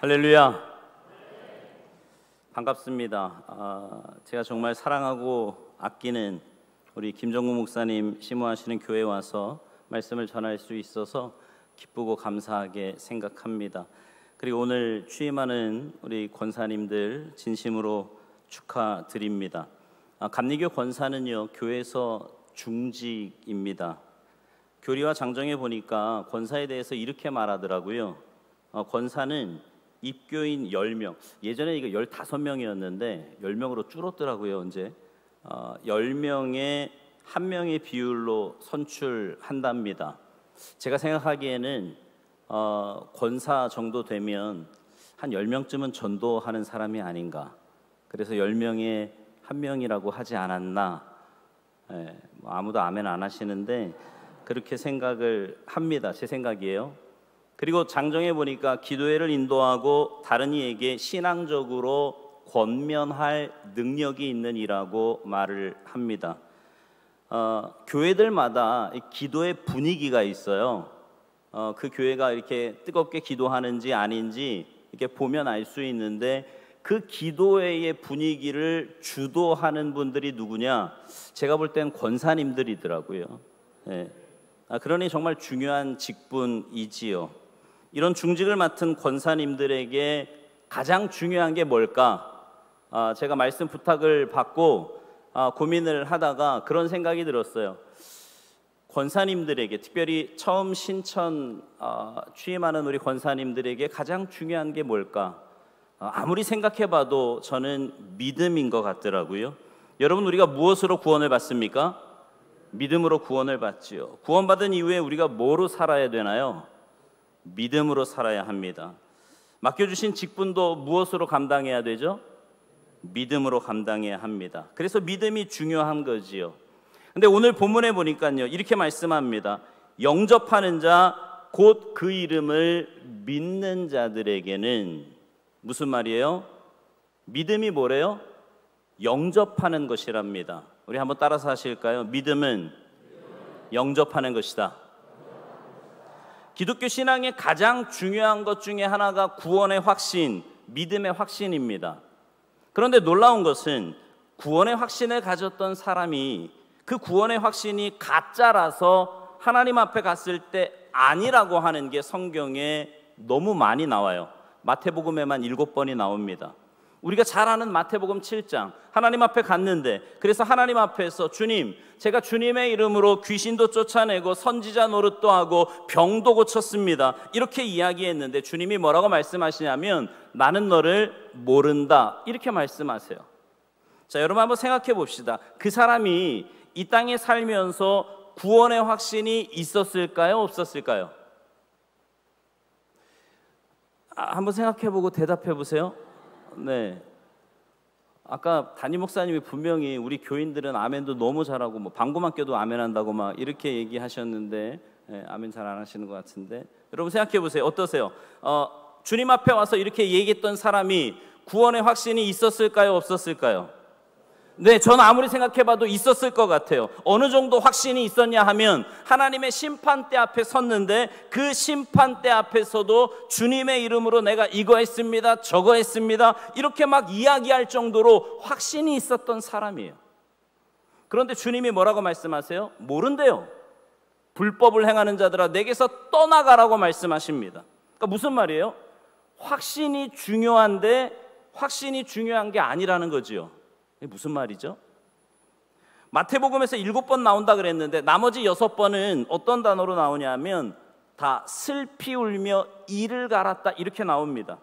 할렐루야. 반갑습니다. 제가 정말 사랑하고 아끼는 우리 김정구 목사님 심호하시는 교회에 와서 말씀을 전할 수 있어서 기쁘고 감사하게 생각합니다. 그리고 오늘 취임하는 우리 권사님들 진심으로 축하드립니다. 감리교 권사는요, 교회에서 중직입니다. 교리와 장정에 보니까 권사에 대해서 이렇게 말하더라고요. 권사는 입교인 10명, 예전에 이거 15명이었는데 10명으로 줄었더라고요. 언제 10명의 한 명의 비율로 선출한답니다. 제가 생각하기에는 권사 정도 되면 한 10명쯤은 전도하는 사람이 아닌가. 그래서 10명에 한 명이라고 하지 않았나. 아무도 아멘 안 하시는데 그렇게 생각을 합니다. 제 생각이에요. 그리고 장정에 보니까 기도회를 인도하고 다른 이에게 신앙적으로 권면할 능력이 있는 이라고 말을 합니다. 교회들마다 기도의 분위기가 있어요. 그 교회가 이렇게 뜨겁게 기도하는지 아닌지 이렇게 보면 알 수 있는데 그 기도회의 분위기를 주도하는 분들이 누구냐? 제가 볼 땐 권사님들이더라고요. 그러니 정말 중요한 직분이지요. 이런 중직을 맡은 권사님들에게 가장 중요한 게 뭘까? 제가 말씀 부탁을 받고 고민을 하다가 그런 생각이 들었어요. 권사님들에게, 특별히 처음 신천 취임하는 우리 권사님들에게 가장 중요한 게 뭘까? 아무리 생각해봐도 저는 믿음인 것 같더라고요. 여러분, 우리가 무엇으로 구원을 받습니까? 믿음으로 구원을 받지요. 구원받은 이후에 우리가 뭐로 살아야 되나요? 믿음으로 살아야 합니다. 맡겨주신 직분도 무엇으로 감당해야 되죠? 믿음으로 감당해야 합니다. 그래서 믿음이 중요한 거지요. 근데 오늘 본문에 보니까요, 이렇게 말씀합니다. 영접하는 자, 곧 그 이름을 믿는 자들에게는 무슨 말이에요? 믿음이 뭐래요? 영접하는 것이랍니다. 우리 한번 따라서 하실까요? 믿음은 영접하는 것이다. 기독교 신앙의 가장 중요한 것 중에 하나가 구원의 확신, 믿음의 확신입니다. 그런데 놀라운 것은 구원의 확신을 가졌던 사람이 그 구원의 확신이 가짜라서 하나님 앞에 갔을 때 아니라고 하는 게 성경에 너무 많이 나와요. 마태복음에만 7번이 나옵니다. 우리가 잘 아는 마태복음 7장, 하나님 앞에 갔는데, 그래서 하나님 앞에서 주님, 제가 주님의 이름으로 귀신도 쫓아내고 선지자 노릇도 하고 병도 고쳤습니다, 이렇게 이야기했는데 주님이 뭐라고 말씀하시냐면 나는 너를 모른다, 이렇게 말씀하세요. 자, 여러분 한번 생각해 봅시다. 그 사람이 이 땅에 살면서 구원의 확신이 있었을까요? 없었을까요? 한번 생각해 보고 대답해 보세요. 네. 아까 담임 목사님이 분명히 우리 교인들은 아멘도 너무 잘하고 뭐 방구만 껴도 아멘 한다고 막 이렇게 얘기하셨는데, 아멘 잘 안 하시는 것 같은데, 여러분 생각해 보세요. 어떠세요? 주님 앞에 와서 이렇게 얘기했던 사람이 구원의 확신이 있었을까요? 없었을까요? 네, 저는 아무리 생각해봐도 있었을 것 같아요. 어느 정도 확신이 있었냐 하면 하나님의 심판대 앞에 섰는데 그 심판대 앞에서도 주님의 이름으로 내가 이거 했습니다, 저거 했습니다, 이렇게 막 이야기할 정도로 확신이 있었던 사람이에요. 그런데 주님이 뭐라고 말씀하세요? 모른대요. 불법을 행하는 자들아 내게서 떠나가라고 말씀하십니다. 그러니까 무슨 말이에요? 확신이 중요한데 확신이 중요한 게 아니라는 거지요. 이게 무슨 말이죠? 마태복음에서 7번 나온다 그랬는데 나머지 6번은 어떤 단어로 나오냐면 다 슬피 울며 이를 갈았다, 이렇게 나옵니다.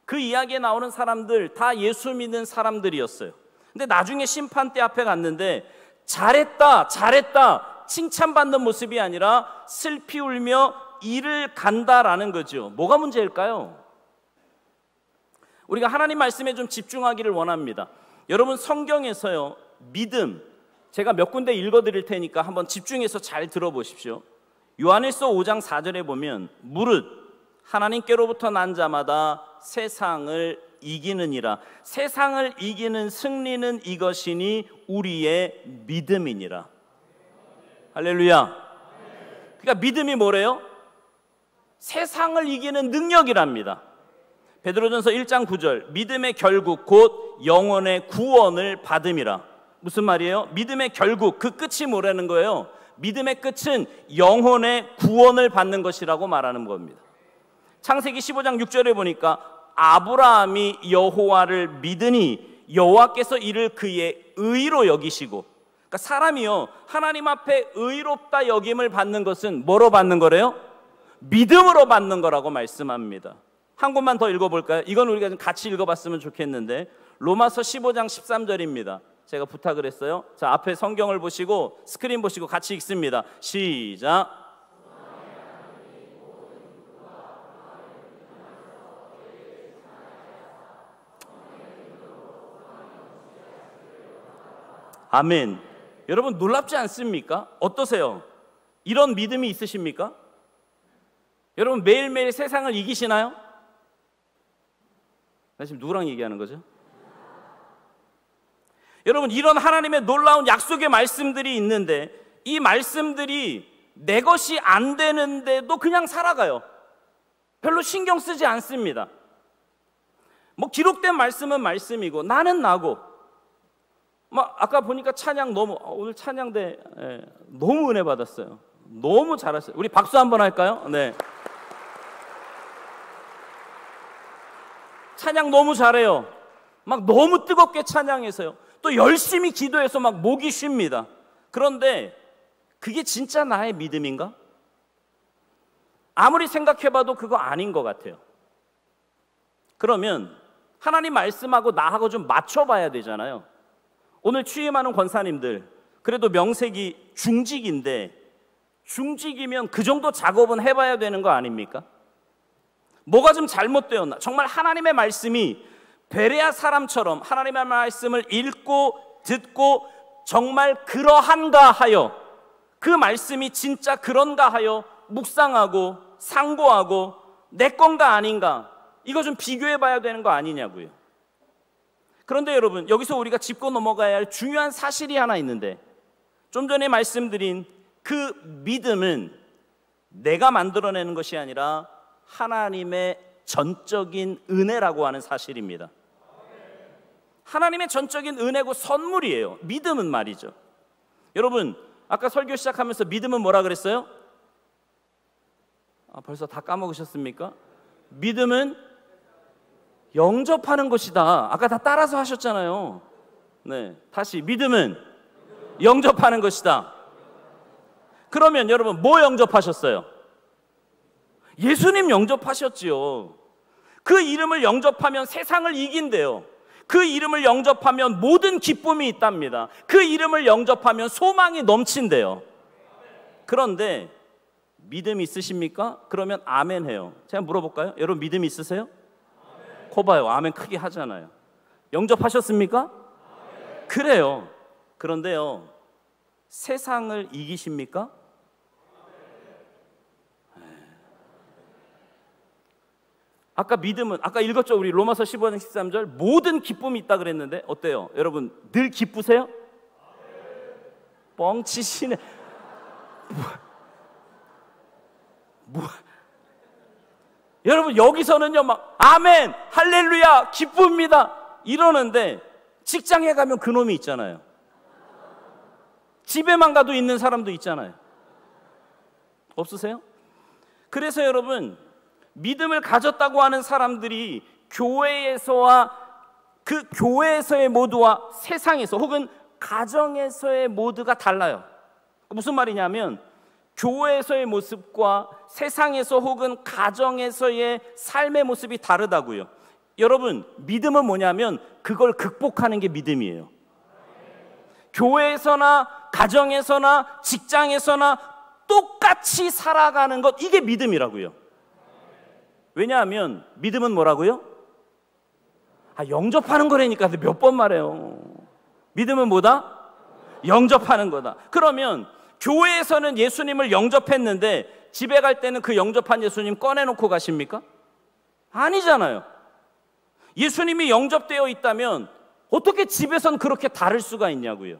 그 이야기에 나오는 사람들 다 예수 믿는 사람들이었어요. 근데 나중에 심판대 앞에 갔는데 잘했다, 잘했다 칭찬받는 모습이 아니라 슬피 울며 이를 간다라는 거죠. 뭐가 문제일까요? 우리가 하나님 말씀에 좀 집중하기를 원합니다. 여러분, 성경에서요, 믿음, 제가 몇 군데 읽어드릴 테니까 한번 집중해서 잘 들어보십시오. 요한일서 5장 4절에 보면 무릇 하나님께로부터 난 자마다 세상을 이기느니라. 세상을 이기는 승리는 이것이니 우리의 믿음이니라. 할렐루야. 그러니까 믿음이 뭐래요? 세상을 이기는 능력이랍니다. 베드로전서 1장 9절, 믿음의 결국 곧 영혼의 구원을 받음이라. 무슨 말이에요? 믿음의 결국, 그 끝이 뭐라는 거예요? 믿음의 끝은 영혼의 구원을 받는 것이라고 말하는 겁니다. 창세기 15장 6절에 보니까 아브라함이 여호와를 믿으니 여호와께서 이를 그의 의로 여기시고, 그러니까 사람이요 하나님 앞에 의롭다 여김을 받는 것은 뭐로 받는 거래요? 믿음으로 받는 거라고 말씀합니다. 한 곳만 더 읽어볼까요? 이건 우리가 좀 같이 읽어봤으면 좋겠는데, 로마서 15장 13절입니다. 제가 부탁을 했어요. 자, 앞에 성경을 보시고 스크린 보시고 같이 읽습니다. 시작. 아멘. 여러분 놀랍지 않습니까? 어떠세요? 이런 믿음이 있으십니까? 여러분 매일매일 세상을 이기시나요? 나 지금 누구랑 얘기하는 거죠? 여러분 이런 하나님의 놀라운 약속의 말씀들이 있는데, 이 말씀들이 내 것이 안 되는데도 그냥 살아가요. 별로 신경 쓰지 않습니다. 뭐 기록된 말씀은 말씀이고 나는 나고, 막 아까 보니까 찬양 너무, 오늘 찬양대 너무 은혜 받았어요. 너무 잘하셨어요. 우리 박수 한번 할까요? 네. 찬양 너무 잘해요. 막 너무 뜨겁게 찬양해서요. 또 열심히 기도해서 막 목이 쉽니다. 그런데 그게 진짜 나의 믿음인가? 아무리 생각해봐도 그거 아닌 것 같아요. 그러면 하나님 말씀하고 나하고 좀 맞춰봐야 되잖아요. 오늘 취임하는 권사님들, 그래도 명색이 중직인데, 중직이면 그 정도 작업은 해봐야 되는 거 아닙니까? 뭐가 좀 잘못되었나? 정말 하나님의 말씀이 베레아 사람처럼 하나님의 말씀을 읽고 듣고 정말 그러한가 하여, 그 말씀이 진짜 그런가 하여 묵상하고 상고하고 내 건가 아닌가, 이거 좀 비교해 봐야 되는 거 아니냐고요. 그런데 여러분 여기서 우리가 짚고 넘어가야 할 중요한 사실이 하나 있는데, 좀 전에 말씀드린 그 믿음은 내가 만들어내는 것이 아니라 하나님의 전적인 은혜라고 하는 사실입니다. 하나님의 전적인 은혜고 선물이에요. 믿음은 말이죠. 여러분 아까 설교 시작하면서 믿음은 뭐라 그랬어요? 벌써 다 까먹으셨습니까? 믿음은 영접하는 것이다. 아까 다 따라서 하셨잖아요. 네, 다시 믿음은 영접하는 것이다. 그러면 여러분 뭐 영접하셨어요? 예수님 영접하셨지요. 그 이름을 영접하면 세상을 이긴대요. 그 이름을 영접하면 모든 기쁨이 있답니다. 그 이름을 영접하면 소망이 넘친대요. 그런데 믿음 있으십니까? 그러면 아멘 해요. 제가 물어볼까요? 여러분 믿음 있으세요? 코 봐요. 아멘 크게 하잖아요. 영접하셨습니까? 그래요. 그런데요, 세상을 이기십니까? 아까 믿음은, 아까 읽었죠? 우리 로마서 15장 13절 모든 기쁨이 있다 그랬는데 어때요? 여러분 늘 기쁘세요? 뻥치시네. 여러분 여기서는요 막 아멘 할렐루야 기쁩니다 이러는데, 직장에 가면 그놈이 있잖아요. 집에만 가도 있는 사람도 있잖아요. 없으세요? 그래서 여러분 믿음을 가졌다고 하는 사람들이 교회에서와 그 교회에서의 모두와 세상에서 혹은 가정에서의 모두가 달라요. 무슨 말이냐면 교회에서의 모습과 세상에서 혹은 가정에서의 삶의 모습이 다르다고요. 여러분 믿음은 뭐냐면 그걸 극복하는 게 믿음이에요. 교회에서나 가정에서나 직장에서나 똑같이 살아가는 것, 이게 믿음이라고요. 왜냐하면 믿음은 뭐라고요? 영접하는 거라니까 몇 번 말해요. 믿음은 뭐다? 영접하는 거다. 그러면 교회에서는 예수님을 영접했는데 집에 갈 때는 그 영접한 예수님 꺼내놓고 가십니까? 아니잖아요. 예수님이 영접되어 있다면 어떻게 집에선 그렇게 다를 수가 있냐고요.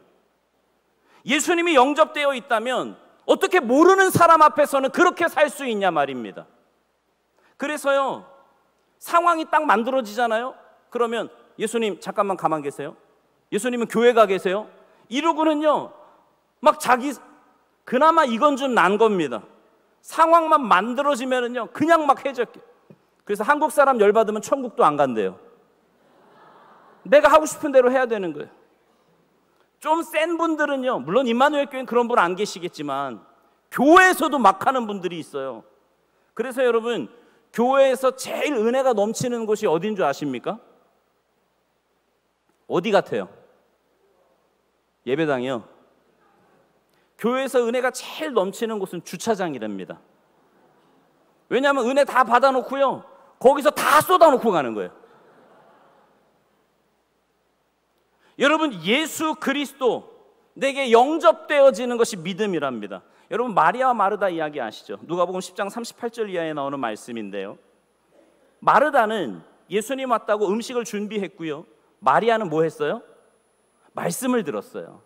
예수님이 영접되어 있다면 어떻게 모르는 사람 앞에서는 그렇게 살 수 있냐 말입니다. 그래서요, 상황이 딱 만들어지잖아요. 그러면 예수님 잠깐만 가만 계세요. 예수님은 교회 가 계세요. 이러고는요 막 자기 그나마 이건 좀 난 겁니다. 상황만 만들어지면은요 그냥 막 해적게. 그래서 한국 사람 열받으면 천국도 안 간대요. 내가 하고 싶은 대로 해야 되는 거예요. 좀 센 분들은요, 물론 임마누엘 교회는 그런 분 안 계시겠지만 교회에서도 막 하는 분들이 있어요. 그래서 여러분, 교회에서 제일 은혜가 넘치는 곳이 어딘 줄 아십니까? 어디 같아요? 예배당이요. 교회에서 은혜가 제일 넘치는 곳은 주차장이랍니다. 왜냐하면 은혜 다 받아놓고요, 거기서 다 쏟아놓고 가는 거예요. 여러분, 예수 그리스도 내게 영접되어지는 것이 믿음이랍니다. 여러분, 마리아와 마르다 이야기 아시죠? 누가복음 10장 38절 이하에 나오는 말씀인데요, 마르다는 예수님 왔다고 음식을 준비했고요, 마리아는 뭐 했어요? 말씀을 들었어요.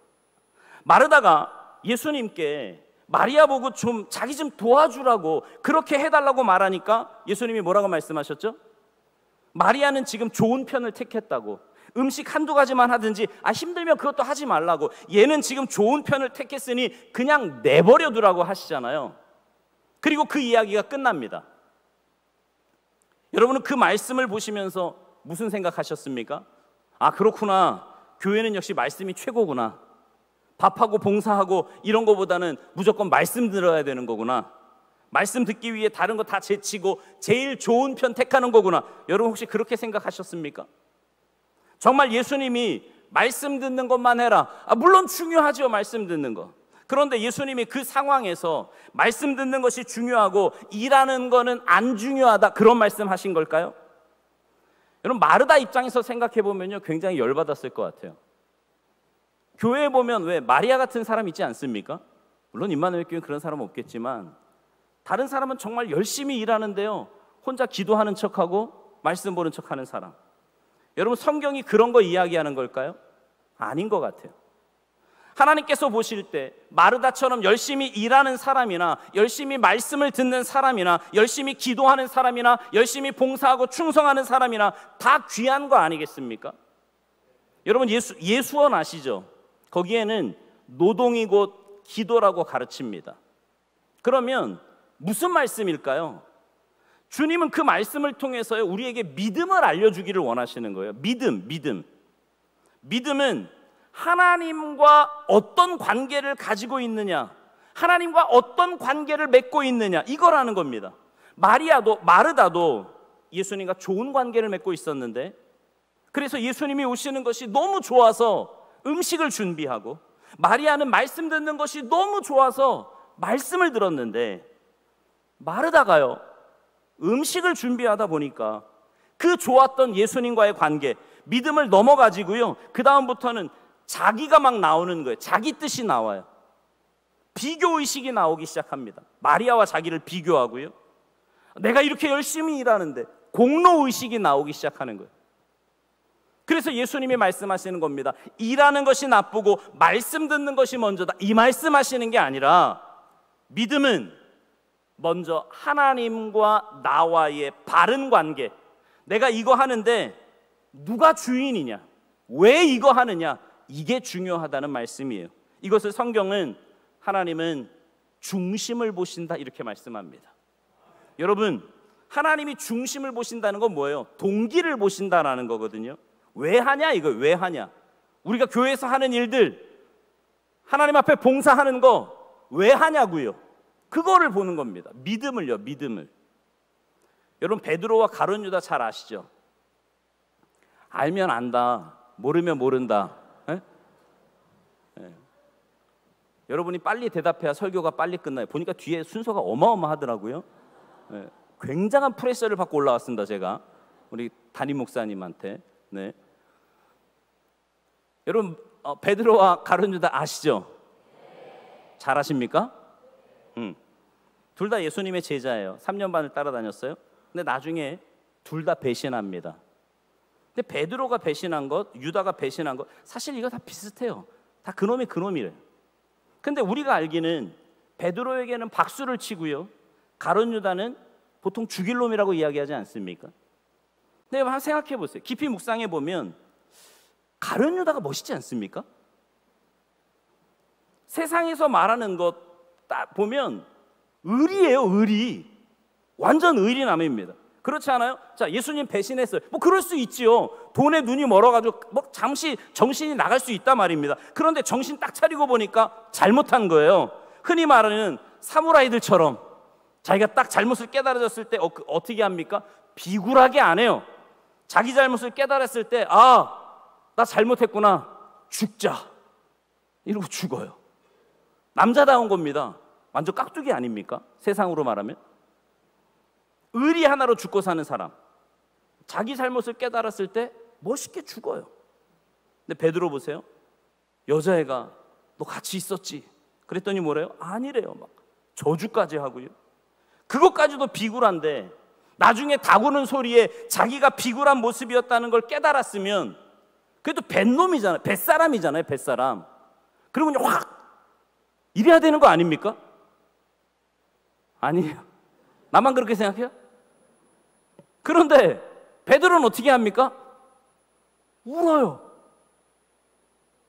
마르다가 예수님께 마리아 보고 좀 자기 좀 도와주라고 그렇게 해달라고 말하니까 예수님이 뭐라고 말씀하셨죠? 마리아는 지금 좋은 편을 택했다고. 음식 한두 가지만 하든지 힘들면 그것도 하지 말라고. 얘는 지금 좋은 편을 택했으니 그냥 내버려 두라고 하시잖아요. 그리고 그 이야기가 끝납니다. 여러분은 그 말씀을 보시면서 무슨 생각하셨습니까? 그렇구나, 교회는 역시 말씀이 최고구나. 밥하고 봉사하고 이런 거보다는 무조건 말씀 들어야 되는 거구나. 말씀 듣기 위해 다른 거 다 제치고 제일 좋은 편 택하는 거구나. 여러분 혹시 그렇게 생각하셨습니까? 정말 예수님이 말씀 듣는 것만 해라, 물론 중요하죠, 말씀 듣는 거. 그런데 예수님이 그 상황에서 말씀 듣는 것이 중요하고 일하는 거는 안 중요하다, 그런 말씀 하신 걸까요? 여러분, 마르다 입장에서 생각해 보면요, 굉장히 열받았을 것 같아요. 교회에 보면 왜 마리아 같은 사람 있지 않습니까? 물론 임마누엘 교회는 그런 사람 없겠지만 다른 사람은 정말 열심히 일하는데요, 혼자 기도하는 척하고 말씀 보는 척하는 사람. 여러분, 성경이 그런 거 이야기하는 걸까요? 아닌 것 같아요. 하나님께서 보실 때 마르다처럼 열심히 일하는 사람이나 열심히 말씀을 듣는 사람이나 열심히 기도하는 사람이나 열심히 봉사하고 충성하는 사람이나 다 귀한 거 아니겠습니까? 여러분, 예수원 아시죠? 거기에는 노동이 곧 기도라고 가르칩니다. 그러면 무슨 말씀일까요? 주님은 그 말씀을 통해서 우리에게 믿음을 알려주기를 원하시는 거예요. 믿음은 하나님과 어떤 관계를 가지고 있느냐, 하나님과 어떤 관계를 맺고 있느냐, 이거라는 겁니다. 마르다도 예수님과 좋은 관계를 맺고 있었는데, 그래서 예수님이 오시는 것이 너무 좋아서 음식을 준비하고, 마리아는 말씀 듣는 것이 너무 좋아서 말씀을 들었는데, 마르다가요, 음식을 준비하다 보니까 그 좋았던 예수님과의 관계, 믿음을 넘어가지고요, 그 다음부터는 자기가 막 나오는 거예요. 자기 뜻이 나와요. 비교의식이 나오기 시작합니다. 마리아와 자기를 비교하고요, 내가 이렇게 열심히 일하는데 공로의식이 나오기 시작하는 거예요. 그래서 예수님이 말씀하시는 겁니다. 일하는 것이 나쁘고 말씀 듣는 것이 먼저다, 이 말씀하시는 게 아니라, 믿음은 먼저 하나님과 나와의 바른 관계, 내가 이거 하는데 누가 주인이냐, 왜 이거 하느냐, 이게 중요하다는 말씀이에요. 이것을 성경은 하나님은 중심을 보신다, 이렇게 말씀합니다. 여러분, 하나님이 중심을 보신다는 건 뭐예요? 동기를 보신다라는 거거든요. 왜 하냐, 이거 왜 하냐. 우리가 교회에서 하는 일들, 하나님 앞에 봉사하는 거 왜 하냐고요. 그거를 보는 겁니다. 믿음을. 여러분, 베드로와 가룟 유다 잘 아시죠? 알면 안다, 모르면 모른다. 여러분이 빨리 대답해야 설교가 빨리 끝나요. 보니까 뒤에 순서가 어마어마하더라고요. 굉장한 프레셔를 받고 올라왔습니다, 제가 우리 담임 목사님한테. 여러분, 베드로와 가룟 유다 아시죠? 잘 아십니까? 둘 다 예수님의 제자예요. 3년 반을 따라다녔어요. 근데 나중에 둘 다 배신합니다. 근데 베드로가 배신한 것, 유다가 배신한 것, 사실 이거 다 비슷해요. 다 그놈이 그놈이래요. 근데 우리가 알기는 베드로에게는 박수를 치고요, 가룟 유다는 보통 죽일 놈이라고 이야기하지 않습니까? 네, 한번 생각해 보세요. 깊이 묵상해 보면 가룟 유다가 멋있지 않습니까? 세상에서 말하는 것 딱 보면 의리예요, 의리. 완전 의리남입니다. 그렇지 않아요? 자, 예수님 배신했어요. 뭐 그럴 수 있지요. 돈에 눈이 멀어가지고 뭐 잠시 정신이 나갈 수 있단 말입니다. 그런데 정신 딱 차리고 보니까 잘못한 거예요. 흔히 말하는 사무라이들처럼 자기가 딱 잘못을 깨달아졌을 때 어떻게 합니까? 비굴하게 안 해요. 자기 잘못을 깨달았을 때 나 잘못했구나, 죽자, 이러고 죽어요. 남자다운 겁니다. 완전 깍두기 아닙니까? 세상으로 말하면 의리 하나로 죽고 사는 사람, 자기 잘못을 깨달았을 때 멋있게 죽어요. 근데 베드로 보세요. 여자애가 너 같이 있었지? 그랬더니 뭐래요? 아니래요. 막 저주까지 하고요. 그것까지도 비굴한데 나중에 다구는 소리에 자기가 비굴한 모습이었다는 걸 깨달았으면 그래도 뱃놈이잖아요. 뱃사람이잖아요. 뱃사람. 그리고 그냥 확 이래야 되는 거 아닙니까? 아니에요. 나만 그렇게 생각해요? 그런데 베드로는 어떻게 합니까? 울어요.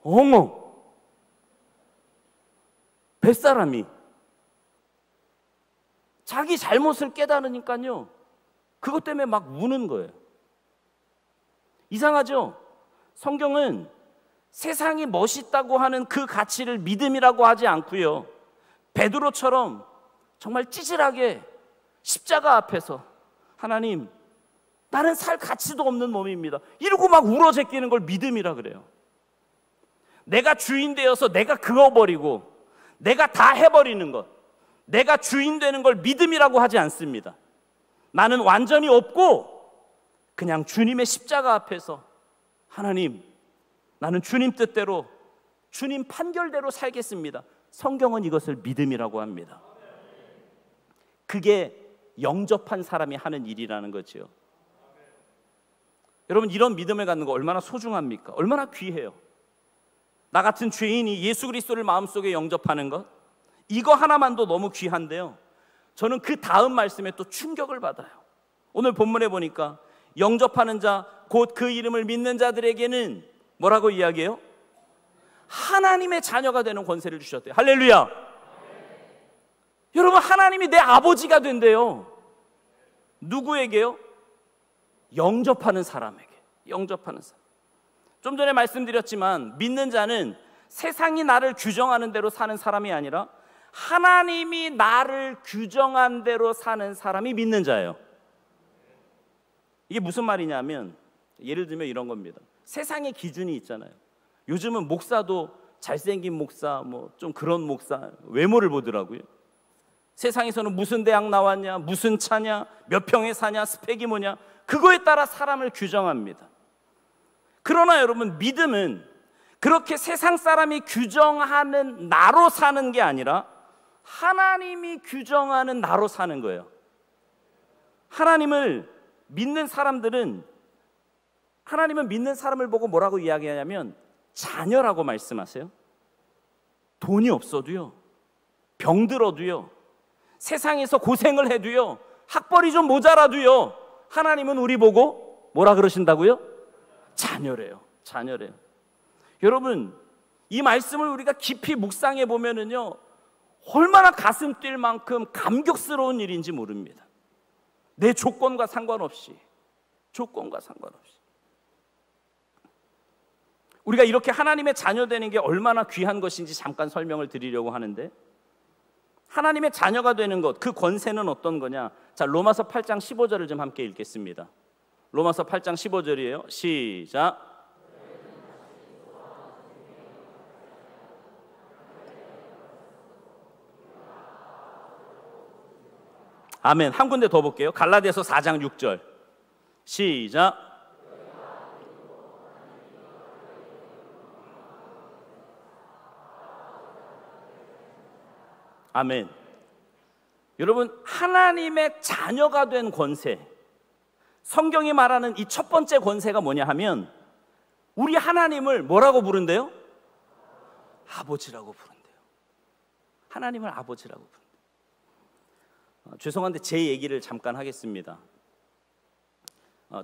엉엉. 뱃사람이 자기 잘못을 깨달으니까요, 그것 때문에 막 우는 거예요. 이상하죠? 성경은 세상이 멋있다고 하는 그 가치를 믿음이라고 하지 않고요, 베드로처럼 정말 찌질하게 십자가 앞에서 하나님, 나는 살 가치도 없는 몸입니다, 이러고 막 울어 제끼는 걸 믿음이라 그래요. 내가 주인 되어서 내가 그어버리고 내가 다 해버리는 것, 내가 주인 되는 걸 믿음이라고 하지 않습니다. 나는 완전히 없고 그냥 주님의 십자가 앞에서 하나님, 나는 주님 뜻대로 주님 판결대로 살겠습니다. 성경은 이것을 믿음이라고 합니다. 그게 영접한 사람이 하는 일이라는 거죠. 여러분, 이런 믿음을 갖는 거 얼마나 소중합니까? 얼마나 귀해요. 나 같은 죄인이 예수 그리스도를 마음속에 영접하는 것, 이거 하나만도 너무 귀한데요, 저는 그 다음 말씀에 또 충격을 받아요. 오늘 본문에 보니까 영접하는 자, 곧 그 이름을 믿는 자들에게는 뭐라고 이야기해요? 하나님의 자녀가 되는 권세를 주셨대요. 할렐루야. 여러분, 하나님이 내 아버지가 된대요. 누구에게요? 영접하는 사람에게. 영접하는 사람. 좀 전에 말씀드렸지만 믿는 자는 세상이 나를 규정하는 대로 사는 사람이 아니라 하나님이 나를 규정한 대로 사는 사람이 믿는 자예요. 이게 무슨 말이냐면, 예를 들면 이런 겁니다. 세상의 기준이 있잖아요. 요즘은 목사도 잘생긴 목사, 뭐 좀 그런 목사, 외모를 보더라고요. 세상에서는 무슨 대학 나왔냐, 무슨 차냐, 몇 평에 사냐, 스펙이 뭐냐, 그거에 따라 사람을 규정합니다. 그러나 여러분, 믿음은 그렇게 세상 사람이 규정하는 나로 사는 게 아니라 하나님이 규정하는 나로 사는 거예요. 하나님을 믿는 사람들은, 하나님은 믿는 사람을 보고 뭐라고 이야기하냐면 자녀라고 말씀하세요. 돈이 없어도요, 병들어도요, 세상에서 고생을 해도요, 학벌이 좀 모자라도요, 하나님은 우리 보고 뭐라 그러신다고요? 자녀래요. 자녀래요. 여러분, 이 말씀을 우리가 깊이 묵상해 보면은요, 얼마나 가슴 뛸 만큼 감격스러운 일인지 모릅니다. 내 조건과 상관없이, 조건과 상관없이 우리가 이렇게 하나님의 자녀 되는 게 얼마나 귀한 것인지 잠깐 설명을 드리려고 하는데, 하나님의 자녀가 되는 것, 그 권세는 어떤 거냐? 자, 로마서 8장 15절을 좀 함께 읽겠습니다. 로마서 8장 15절이에요. 시작. 아멘. 한 군데 더 볼게요. 갈라디아서 4장 6절. 시작. 아멘. 여러분, 하나님의 자녀가 된 권세, 성경이 말하는 이 첫 번째 권세가 뭐냐 하면, 우리 하나님을 뭐라고 부른대요? 아버지라고 부른대요. 하나님을 아버지라고 부른대요. 죄송한데 제 얘기를 잠깐 하겠습니다.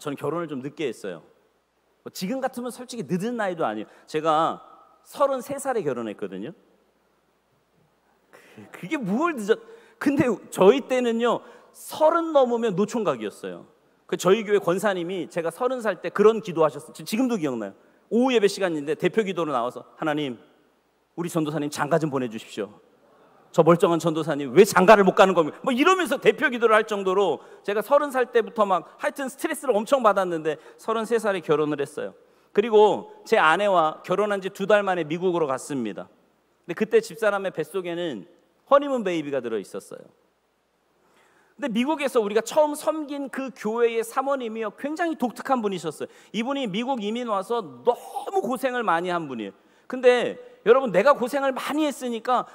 저는 결혼을 좀 늦게 했어요. 지금 같으면 솔직히 늦은 나이도 아니에요. 제가 33살에 결혼했거든요. 그게 뭘 늦었... 근데 저희 때는요 30 넘으면 노총각이었어요. 저희 교회 권사님이 제가 30살 때 그런 기도하셨어요. 지금도 기억나요. 오후 예배 시간인데 대표 기도로 나와서 하나님 우리 전도사님 장가 좀 보내주십시오. 저 멀쩡한 전도사님 왜 장가를 못 가는 겁니까? 뭐 이러면서 대표 기도를 할 정도로 제가 30살 때부터 막 하여튼 스트레스를 엄청 받았는데 33살에 결혼을 했어요. 그리고 제 아내와 결혼한 지 2달 만에 미국으로 갔습니다. 근데 그때 집사람의 뱃속에는 허니문 베이비가 들어 있었어요. 근데 미국에서 우리가 처음 섬긴 그 교회의 사모님이요 굉장히 독특한 분이셨어요. 이분이 미국 이민 와서 너무 고생을 많이 한 분이에요. 근데 여러분 내가 고생을 많이 했으니까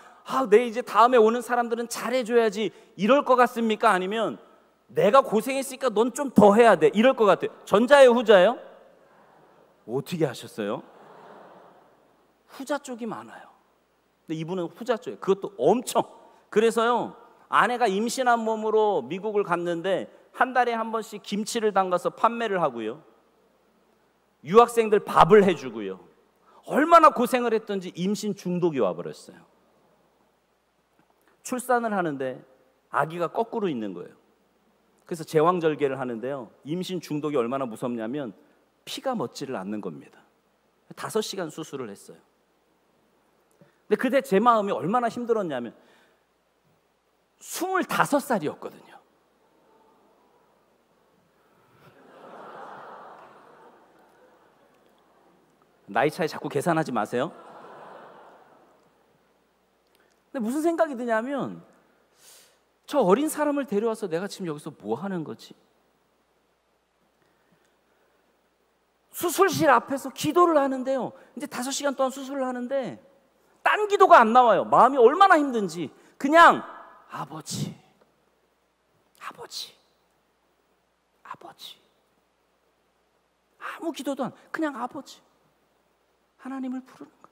내 이제 다음에 오는 사람들은 잘해줘야지 이럴 것 같습니까? 아니면 내가 고생했으니까 넌 좀 더 해야 돼 이럴 것 같아요. 전자예요 후자예요? 어떻게 하셨어요? 후자 쪽이 많아요. 근데 이분은 후자 쪽이에요. 그것도 엄청. 그래서요 아내가 임신한 몸으로 미국을 갔는데 한 달에 한 번씩 김치를 담가서 판매를 하고요, 유학생들 밥을 해주고요, 얼마나 고생을 했던지 임신 중독이 와버렸어요. 출산을 하는데 아기가 거꾸로 있는 거예요. 그래서 제왕절개를 하는데요 임신 중독이 얼마나 무섭냐면 피가 멎지를 않는 겁니다. 5시간 수술을 했어요. 근데 그때 제 마음이 얼마나 힘들었냐면 25살이었거든요. 나이 차이 자꾸 계산하지 마세요. 근데 무슨 생각이 드냐면 저 어린 사람을 데려와서 내가 지금 여기서 뭐 하는 거지? 수술실 앞에서 기도를 하는데요 이제 5시간 동안 수술을 하는데 딴 기도가 안 나와요. 마음이 얼마나 힘든지. 그냥 아버지, 아버지, 아버지. 아무 기도도 안, 그냥 아버지, 하나님을 부르는 거예요.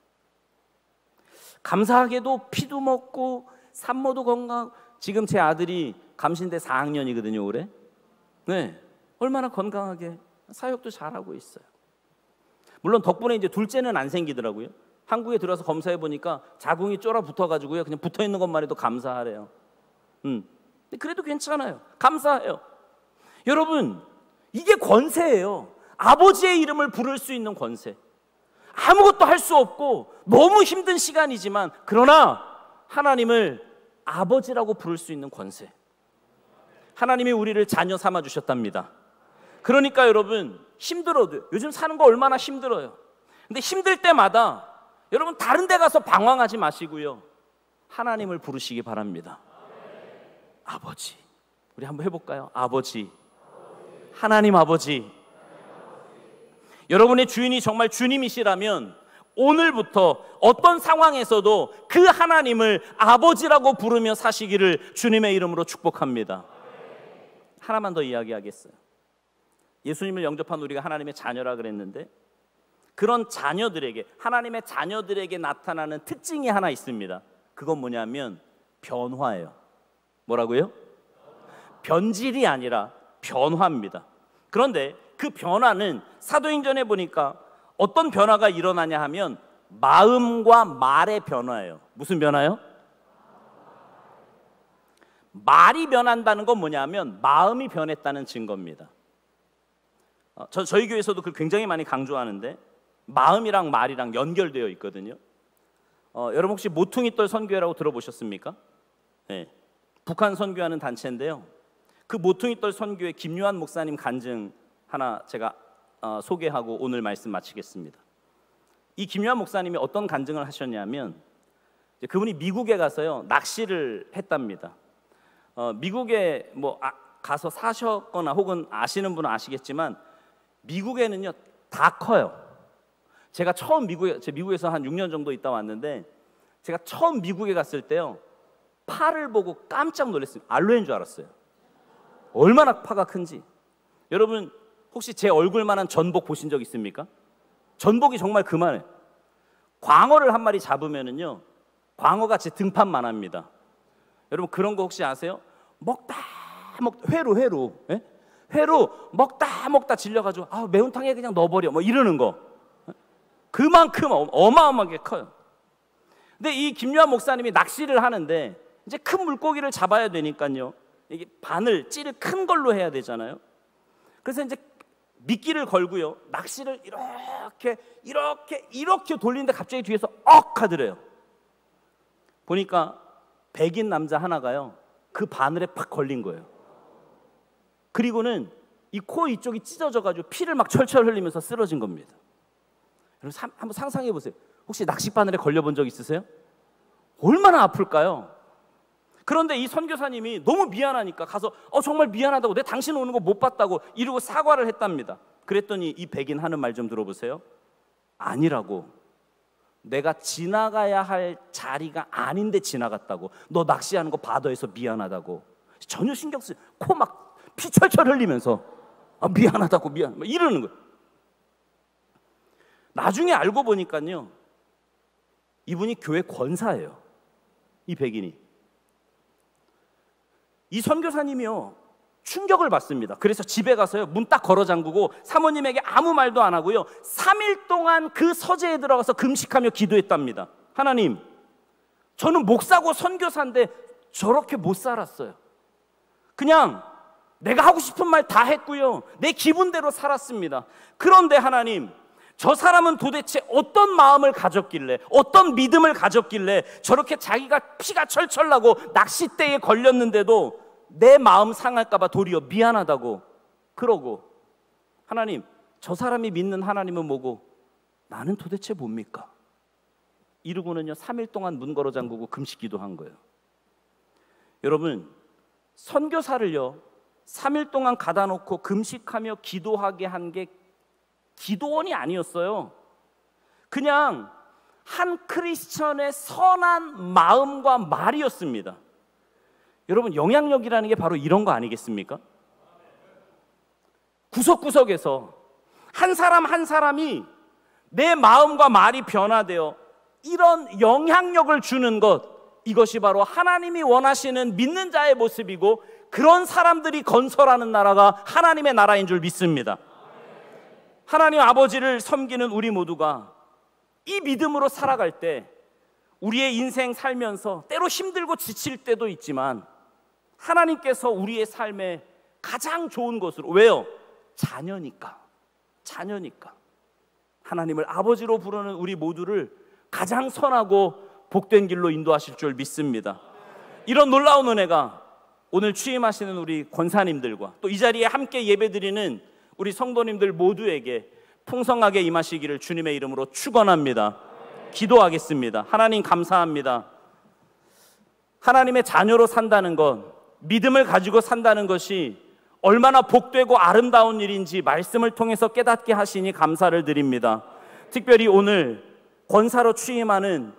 감사하게도 피도 먹고 산모도 건강하고, 지금 제 아들이 감신대 4학년이거든요 올해. 네, 얼마나 건강하게 사역도 잘하고 있어요. 물론 덕분에 이제 둘째는 안 생기더라고요. 한국에 들어와서 검사해 보니까 자궁이 쫄아 붙어가지고요 그냥 붙어 있는 것만 해도 감사하래요. 그래도 괜찮아요. 감사해요. 여러분 이게 권세예요. 아버지의 이름을 부를 수 있는 권세. 아무것도 할 수 없고 너무 힘든 시간이지만 그러나 하나님을 아버지라고 부를 수 있는 권세. 하나님이 우리를 자녀 삼아 주셨답니다. 그러니까 여러분 힘들어도, 요즘 사는 거 얼마나 힘들어요. 근데 힘들 때마다 여러분 다른 데 가서 방황하지 마시고요 하나님을 부르시기 바랍니다. 아버지. 우리 한번 해볼까요? 아버지. 하나님 아버지. 여러분의 주인이 정말 주님이시라면 오늘부터 어떤 상황에서도 그 하나님을 아버지라고 부르며 사시기를 주님의 이름으로 축복합니다. 하나만 더 이야기하겠어요. 예수님을 영접한 우리가 하나님의 자녀라 그랬는데 그런 자녀들에게, 하나님의 자녀들에게 나타나는 특징이 하나 있습니다. 그건 뭐냐면 변화예요. 뭐라고요? 변질이 아니라 변화입니다. 그런데 그 변화는 사도행전에 보니까 어떤 변화가 일어나냐 하면 마음과 말의 변화예요. 무슨 변화요? 말이 변한다는 건 뭐냐면 마음이 변했다는 증거입니다. 저희 교회에서도 그걸 굉장히 많이 강조하는데 마음이랑 말이랑 연결되어 있거든요. 여러분 혹시 모퉁이돌 선교회라고 들어보셨습니까? 네, 북한 선교하는 단체인데요. 그 모퉁이돌 선교회 김유한 목사님 간증 하나 제가 소개하고 오늘 말씀 마치겠습니다. 이 김유한 목사님이 어떤 간증을 하셨냐면 그분이 미국에 가서요 낚시를 했답니다. 미국에 가서 사셨거나 혹은 아시는 분은 아시겠지만 미국에는요 다 커요. 제가 처음 미국에서 한 6년 정도 있다 왔는데 제가 처음 미국에 갔을 때요 파를 보고 깜짝 놀랐어요. 알로에인 줄 알았어요. 얼마나 파가 큰지. 여러분 혹시 제 얼굴만한 전복 보신 적 있습니까? 전복이 정말 그만해요. 광어를 한 마리 잡으면은요 광어가 제 등판만 합니다. 여러분 그런 거 혹시 아세요? 먹다 회로 예? 회로 먹다 질려가지고 매운탕에 그냥 넣어버려 뭐 이러는 거. 그만큼 어마어마하게 커요. 근데 이 김요한 목사님이 낚시를 하는데 이제 큰 물고기를 잡아야 되니까요, 이게 바늘, 찌를 큰 걸로 해야 되잖아요. 그래서 이제 미끼를 걸고요, 낚시를 이렇게 돌리는데 갑자기 뒤에서 하더래요. 보니까 백인 남자 하나가요, 그 바늘에 팍 걸린 거예요. 그리고는 이 코 이쪽이 찢어져가지고 피를 막 철철 흘리면서 쓰러진 겁니다. 여러분 한번 상상해 보세요. 혹시 낚싯바늘에 걸려본 적 있으세요? 얼마나 아플까요? 그런데 이 선교사님이 너무 미안하니까 가서 정말 미안하다고, 내 당신 오는 거 못 봤다고 이러고 사과를 했답니다. 그랬더니 이 백인 하는 말 좀 들어보세요. 아니라고, 내가 지나가야 할 자리가 아닌데 지나갔다고, 너 낚시하는 거 바다에서 미안하다고. 전혀 신경 쓰지, 코 막 피 철철 흘리면서 미안하다고 막 이러는 거예요. 나중에 알고 보니까요, 이분이 교회 권사예요. 이 백인이. 이 선교사님이요, 충격을 받습니다. 그래서 집에 가서요, 문 딱 걸어 잠그고 사모님에게 아무 말도 안 하고요, 3일 동안 그 서재에 들어가서 금식하며 기도했답니다. 하나님, 저는 목사고 선교사인데 저렇게 못 살았어요. 그냥 내가 하고 싶은 말 다 했고요, 내 기분대로 살았습니다. 그런데 하나님, 저 사람은 도대체 어떤 마음을 가졌길래, 어떤 믿음을 가졌길래 저렇게 자기가 피가 철철 나고 낚싯대에 걸렸는데도 내 마음 상할까 봐 도리어 미안하다고 그러고, 하나님, 저 사람이 믿는 하나님은 뭐고 나는 도대체 뭡니까? 이러고는요, 3일 동안 문 걸어 잠그고 금식 기도한 거예요. 여러분, 선교사를요 3일 동안 가다 놓고 금식하며 기도하게 한 게 기도원이 아니었어요. 그냥 한 크리스천의 선한 마음과 말이었습니다. 여러분, 영향력이라는 게 바로 이런 거 아니겠습니까? 구석구석에서 한 사람 한 사람이 내 마음과 말이 변화되어 이런 영향력을 주는 것, 이것이 바로 하나님이 원하시는 믿는 자의 모습이고, 그런 사람들이 건설하는 나라가 하나님의 나라인 줄 믿습니다. 하나님 아버지를 섬기는 우리 모두가 이 믿음으로 살아갈 때 우리의 인생 살면서 때로 힘들고 지칠 때도 있지만 하나님께서 우리의 삶에 가장 좋은 것으로, 왜요? 자녀니까 하나님을 아버지로 부르는 우리 모두를 가장 선하고 복된 길로 인도하실 줄 믿습니다. 이런 놀라운 은혜가 오늘 취임하시는 우리 권사님들과 또 이 자리에 함께 예배드리는 우리 성도님들 모두에게 풍성하게 임하시기를 주님의 이름으로 축원합니다. 기도하겠습니다. 하나님, 감사합니다. 하나님의 자녀로 산다는 것, 믿음을 가지고 산다는 것이 얼마나 복되고 아름다운 일인지 말씀을 통해서 깨닫게 하시니 감사를 드립니다. 특별히 오늘 권사로 취임하는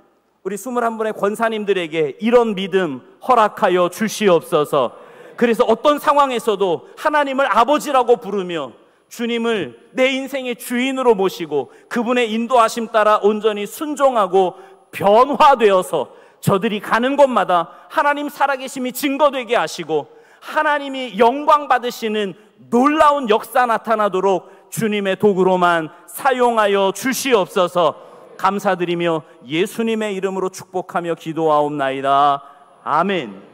우리 21분의 권사님들에게 이런 믿음 허락하여 주시옵소서. 그래서 어떤 상황에서도 하나님을 아버지라고 부르며 주님을 내 인생의 주인으로 모시고 그분의 인도하심 따라 온전히 순종하고 변화되어서 저들이 가는 곳마다 하나님 살아계심이 증거되게 하시고 하나님이 영광 받으시는 놀라운 역사 나타나도록 주님의 도구로만 사용하여 주시옵소서. 감사드리며 예수님의 이름으로 축복하며 기도하옵나이다. 아멘.